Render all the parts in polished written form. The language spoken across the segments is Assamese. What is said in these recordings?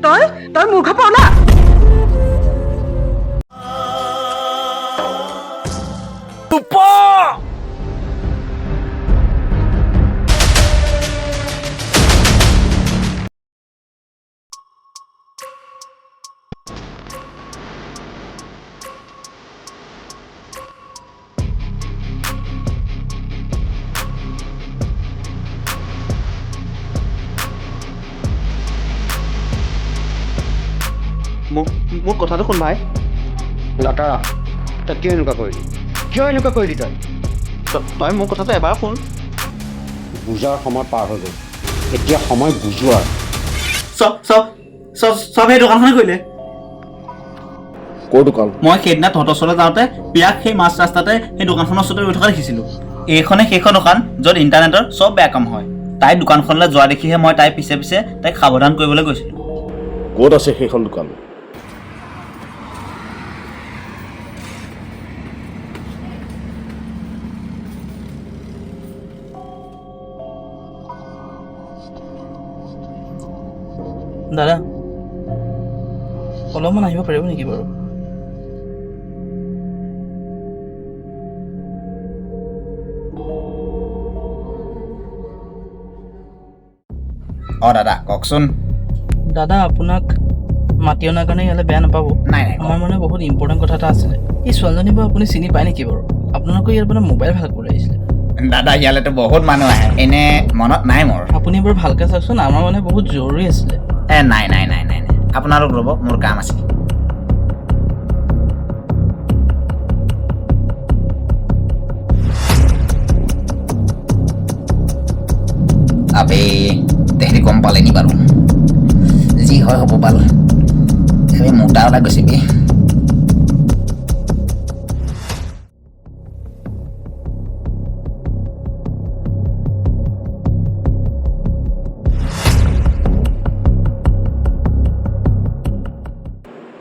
তই তই মোৰ ঘৰ পৰা ওলা। মোৰ কথাটো শুন ভাই। লতা তই কিয় এনেকুৱা কৰিলি তই মোৰ কথাটো এবাৰ শুন। বুজাৰ সময় পাৰ হৈ গ'ল, এতিয়া সময় বুজোৱাৰ। চব সেই দোকানখনে কৰিলে। ক'ৰ দোকান? মই সেইদিনা তহঁতৰ ওচৰলৈ যাওঁতে পিয়াক সেই মাছ ৰাস্তাতে সেই দোকানখনৰ ওচৰতে ৰৈ থকা দেখিছিলোঁ। এইখনে সেইখন দোকান য'ত ইণ্টাৰনেটৰ চব বেয়া কাম হয়। তাই দোকানখনলৈ যোৱা দেখিহে মই তাইৰ পিছে পিছে তাইক সাৱধান কৰিবলৈ গৈছিলোঁ। ক'ত আছে সেইখন দোকান? দাদা অলপমান আহিব পাৰিব নেকি বাৰু? দাদা কওকচোন। দাদা আপোনাক মাতি অনাৰ কাৰণে ইয়ালৈ বেয়া নাপাব। নাই আমাৰ মানে বহুত ইম্পৰ্টেণ্ট কথা এটা আছিলে। এই ছোৱালীজনী বাৰু আপুনি চিনি পায় নেকি বাৰু? আপোনালোকৰ ইয়াৰ পৰা মোবাইল ভাল কৰি আহিছিলে। দাদা ইয়ালৈতো বহুত মানুহ আহে, এনে মনত নাই মোৰ। আপুনি এবাৰ ভালকৈ চাওকচোন, আমাৰ মানে বহুত জৰুৰী আছিলে। নাই আপোনালোক ৰ'ব, মোৰ কাম আছে। আবে তেহেঁতি গম পালে নি বাৰু? যি হয় হ'ব বাৰু। এই মোটা ওলাই গৈছে বে।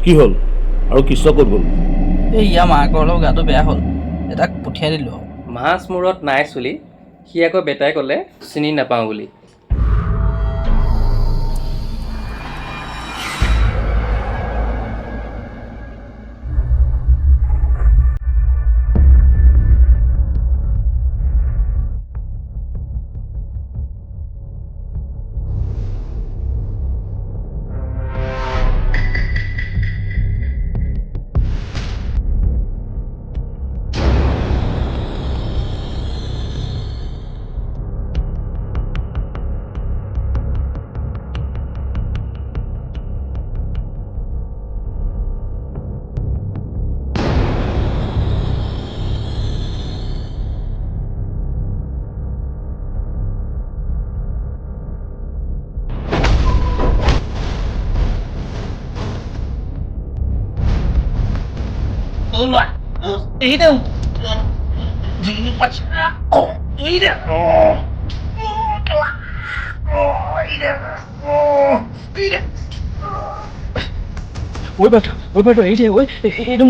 কি হ'ল আৰু কৃষ্ণ ক'ত গ'ল? এই ইয়াৰ মাকৰ অলপ গাটো বেয়া হ'ল, এটাক পঠিয়াই দিলোঁ। মাছ মূৰত নাই চুলি, সি আকৌ বেটাই ক'লে চিনি নাপাওঁ বুলি। এইটো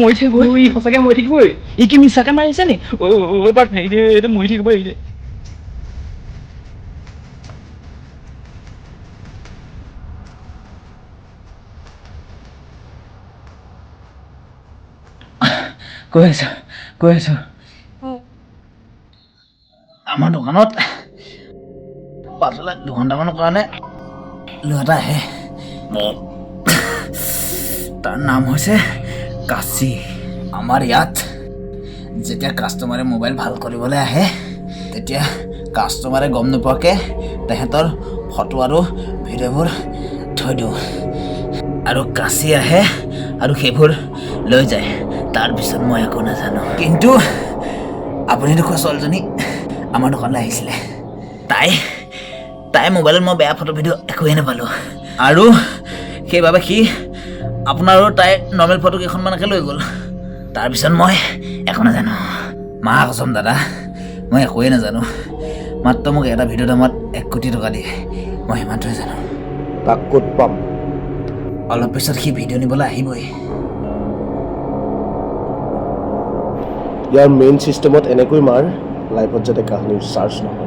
মৰি থাকিব, সঁচাকৈ মৰি থাকিব। ই কি মিছাকৈ মাৰিছে নি? এইটো মৰি থাকিব। কৈ আছো আমাৰ দোকানত পাছলৈ 2 ঘণ্টামানৰ কাৰণে ল'ৰা এটা আহে। তাৰ নাম হৈছে কাশী। আমাৰ ইয়াত যেতিয়া কাষ্টমাৰে মোবাইল ভাল কৰিবলৈ আহে তেতিয়া কাষ্টমাৰে গম নোপোৱাকৈ তেহেঁতৰ ফটো আৰু ভিডিঅ'বোৰ থৈ দিওঁ আৰু কাশী আহে আৰু সেইবোৰ লৈ যায়। তাৰপিছত মই একো নাজানো, কিন্তু আপুনি দেখোৱা ছোৱালীজনী আমাৰ দোকানলৈ আহিছিলে। তাই মোবাইলত মই বেয়া ফটো ভিডিঅ' একোৱেই নাপালোঁ আৰু সেইবাবে সি আপোনাৰ আৰু তাইৰ নৰ্মেল ফটো কেইখনমানকে লৈ গ'ল। তাৰপিছত মই একো নাজানো। মা কচম দাদা, মই একোৱেই নাজানো। মাত্ৰ মোক এটা ভিডিঅ'ৰ দামত 1 কোটি টকা দিয়ে, মই সিমানটোৱে জানো। তাক ক'ত পাম? অলপ পিছত সি ভিডিঅ' নিবলৈ আহিবই। ইয়াৰ মেইন ছিষ্টেমত এনেকৈ মাৰ, লাইফত যাতে কাহিনীৰ চাৰ্জ নহয়।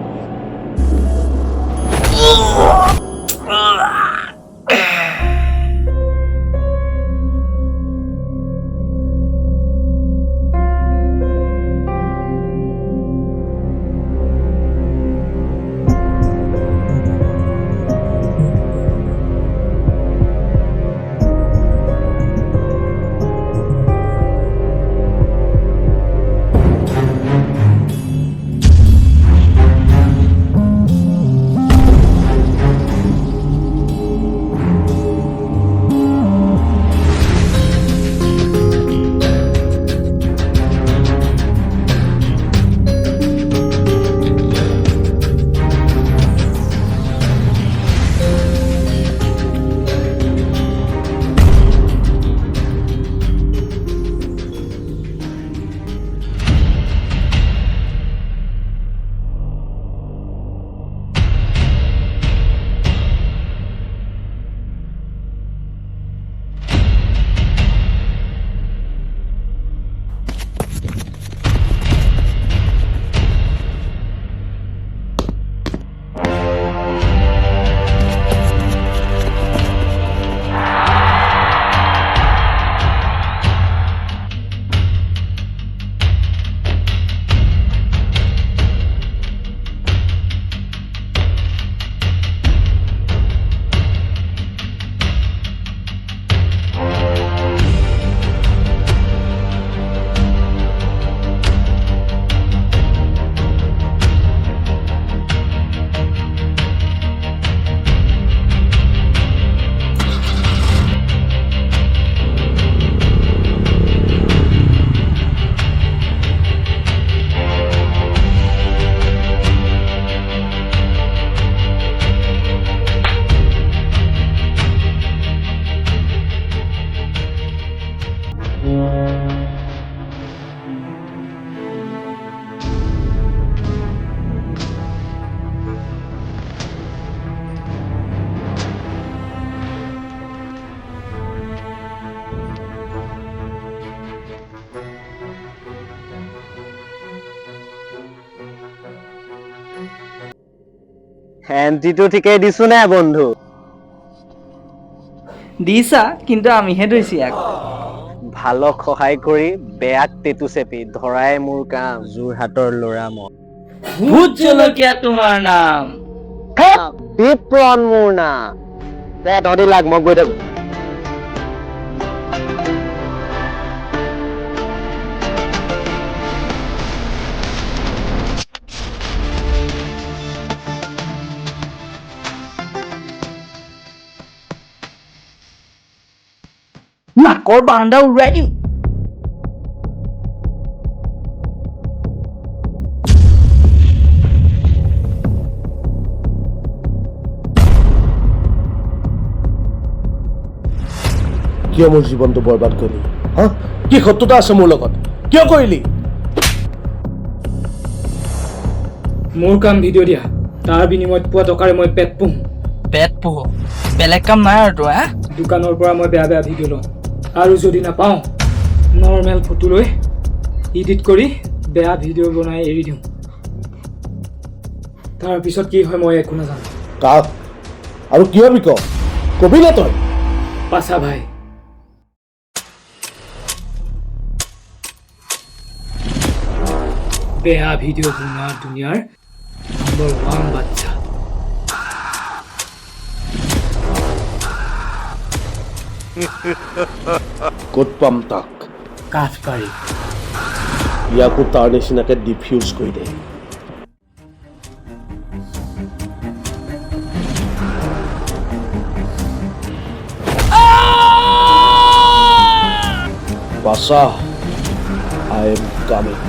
এণ্ট্ৰিটো ঠিকেই দিছো নে বন্ধু দিছা কিন্তু আমিহে ধৰিছি ইয়াক ভালক সহায় কৰি বেয়াক টেটু চেপি ধৰাই মোৰ কাম যোৰহাটৰ ল'ৰা মই ভূত জলকীয়া তোমাৰ নাম বিপ্ৰণ মোৰ নাম দে তহঁতি লাগ মই গৈ থাকো নাকৰ বান্দা উৰাই দিম কিয় মোৰ জীৱনটো বৰবাদ কৰিলি হা কি শত্ৰুতা আছে মোৰ লগত কিয় কৰিলি মোৰ কাম ভিডিঅ' দিয়া তাৰ বিনিময়ত পোৱা টকাৰে মই পেট পুহোঁ পেট পোহ বেলেগ কাম নাই আৰু তোৰ দোকানৰ পৰা মই বেয়া বেয়া ভিডিঅ' লওঁ আৰু যদি নাপাওঁ নৰ্মেল ফটো লৈ এডিট কৰি বেয়া ভিডিঅ' বনাই এৰি দিওঁ তাৰপিছত কি হয় মই একো নাজানো কাক আৰু কিয় বিক কবি নে তই পাছা ভাই বেয়া ভিডিঅ' বনোৱা দুনিয়াৰ নম্বৰ 1 বাচ্চা ক'ত পাম তাক কাঠকাৰী ইয়াকো তাৰ নিচিনাকে ডিফিউজ কৰি দে পাছা I am coming